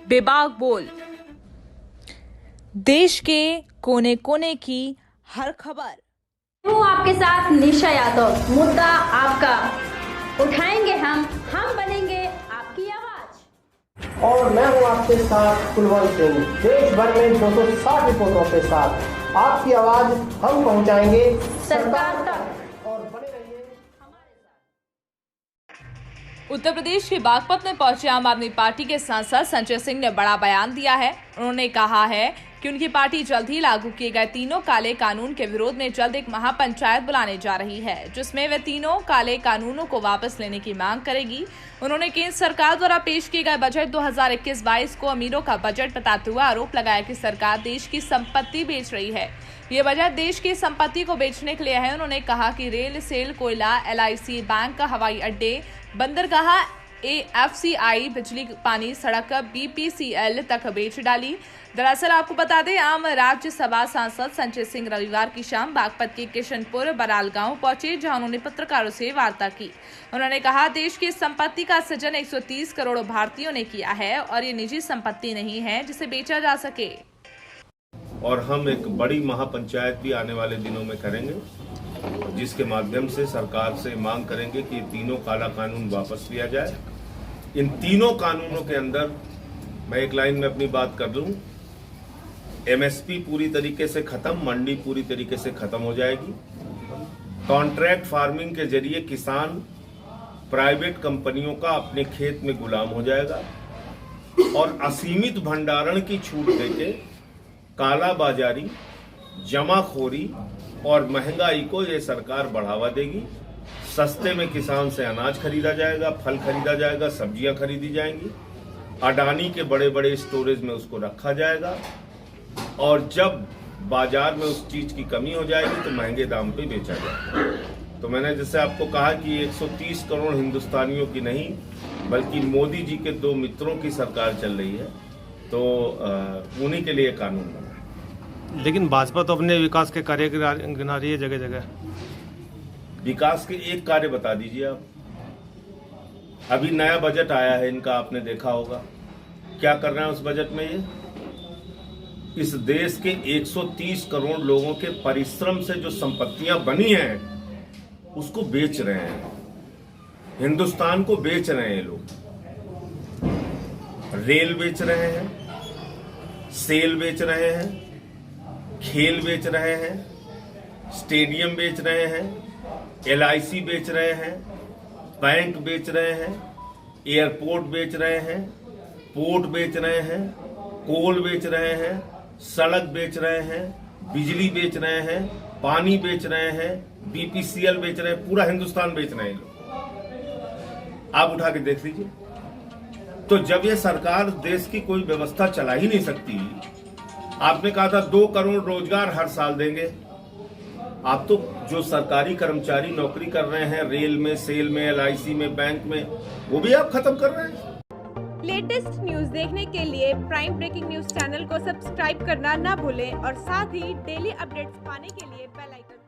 बेबाक बोल। देश के कोने कोने की हर खबर। हूँ आपके साथ निशा यादव। मुद्दा आपका उठाएंगे हम बनेंगे आपकी आवाज। और मैं हूँ आपके साथ कुलवंत सिंह। देश भर में 260 रिपोर्टों के साथ आपकी आवाज हम पहुँचाएंगे सरकार तक, और बने रहिए हमारे साथ। उत्तर प्रदेश के बागपत में पहुंचे आम आदमी पार्टी के सांसद संजय सिंह ने बड़ा बयान दिया है। उन्होंने कहा है कि उनकी पार्टी जल्द ही लागू किए गए तीनों काले कानून के विरोध में जल्द एक महापंचायत बुलाने जा रही है, जिसमें वे तीनों काले कानूनों को वापस लेने की मांग करेगी। उन्होंने केंद्र सरकार द्वारा पेश किए गए बजट 2021-22 को अमीरों का बजट बताते हुए आरोप लगाया कि सरकार देश की संपत्ति बेच रही है। ये बजट देश की संपत्ति को बेचने के लिए है। उन्होंने कहा कि रेल, सेल, कोयला, LIC, बैंक, हवाई अड्डे, बंदरगाह, AFCI, बिजली, पानी, सड़क, BPCL तक बेच डाली। दरअसल आपको बता दें, आम राज्यसभा सांसद संजय सिंह रविवार की शाम बागपत के किशनपुर बराल गांव पहुंचे, जहां उन्होंने पत्रकारों से वार्ता की। उन्होंने कहा, देश की संपत्ति का सृजन 130 करोड़ भारतीयों ने किया है और ये निजी संपत्ति नहीं है जिसे बेचा जा सके। और हम एक बड़ी महापंचायत भी आने वाले दिनों में करेंगे, जिसके माध्यम से सरकार से मांग करेंगे कि तीनों काला कानून वापस लिया जाए। इन तीनों कानूनों के अंदर मैं एक लाइन में अपनी बात कर दूं, MSP पूरी तरीके से खत्म, मंडी पूरी तरीके से खत्म हो जाएगी। कॉन्ट्रैक्ट फार्मिंग के जरिए किसान प्राइवेट कंपनियों का अपने खेत में गुलाम हो जाएगा और असीमित भंडारण की छूट देके काला बाजारी, जमाखोरी और महंगाई को ये सरकार बढ़ावा देगी। सस्ते में किसान से अनाज खरीदा जाएगा, फल खरीदा जाएगा, सब्जियां खरीदी जाएंगी, अडानी के बड़े बड़े स्टोरेज में उसको रखा जाएगा और जब बाजार में उस चीज की कमी हो जाएगी तो महंगे दाम पे बेचा जाएगा। तो मैंने जैसे आपको कहा कि 130 करोड़ हिंदुस्तानियों की नहीं, बल्कि मोदी जी के 2 मित्रों की सरकार चल रही है, तो उन्हीं के लिए कानून बना है। लेकिन भाजपा तो अपने विकास के कार्य गिना रही है जगह जगह। विकास के एक कार्य बता दीजिए आप। अभी नया बजट आया है इनका, आपने देखा होगा क्या कर रहे हैं उस बजट में। ये इस देश के 130 करोड़ लोगों के परिश्रम से जो संपत्तियां बनी हैं उसको बेच रहे हैं, हिंदुस्तान को बेच रहे हैं लोग। रेल बेच रहे हैं, सेल बेच रहे हैं, खेल बेच रहे हैं, स्टेडियम बेच रहे हैं, LIC बेच रहे हैं, बैंक बेच रहे हैं, एयरपोर्ट बेच रहे हैं, पोर्ट बेच रहे हैं, कोल बेच रहे हैं, सड़क बेच रहे हैं, बिजली बेच रहे हैं, पानी बेच रहे हैं, BPCL बेच रहे हैं, पूरा हिंदुस्तान बेच रहे हैं लोग। आप उठा के देख लीजिए। तो जब ये सरकार देश की कोई व्यवस्था चला ही नहीं सकती, आपने कहा था 2 करोड़ रोजगार हर साल देंगे, आप तो जो सरकारी कर्मचारी नौकरी कर रहे हैं रेल में, सेल में, LIC में, बैंक में, वो भी आप खत्म कर रहे हैं। लेटेस्ट न्यूज देखने के लिए प्राइम ब्रेकिंग न्यूज चैनल को सब्सक्राइब करना ना भूलें और साथ ही डेली अपडेट्स पाने के लिए बेल आइकन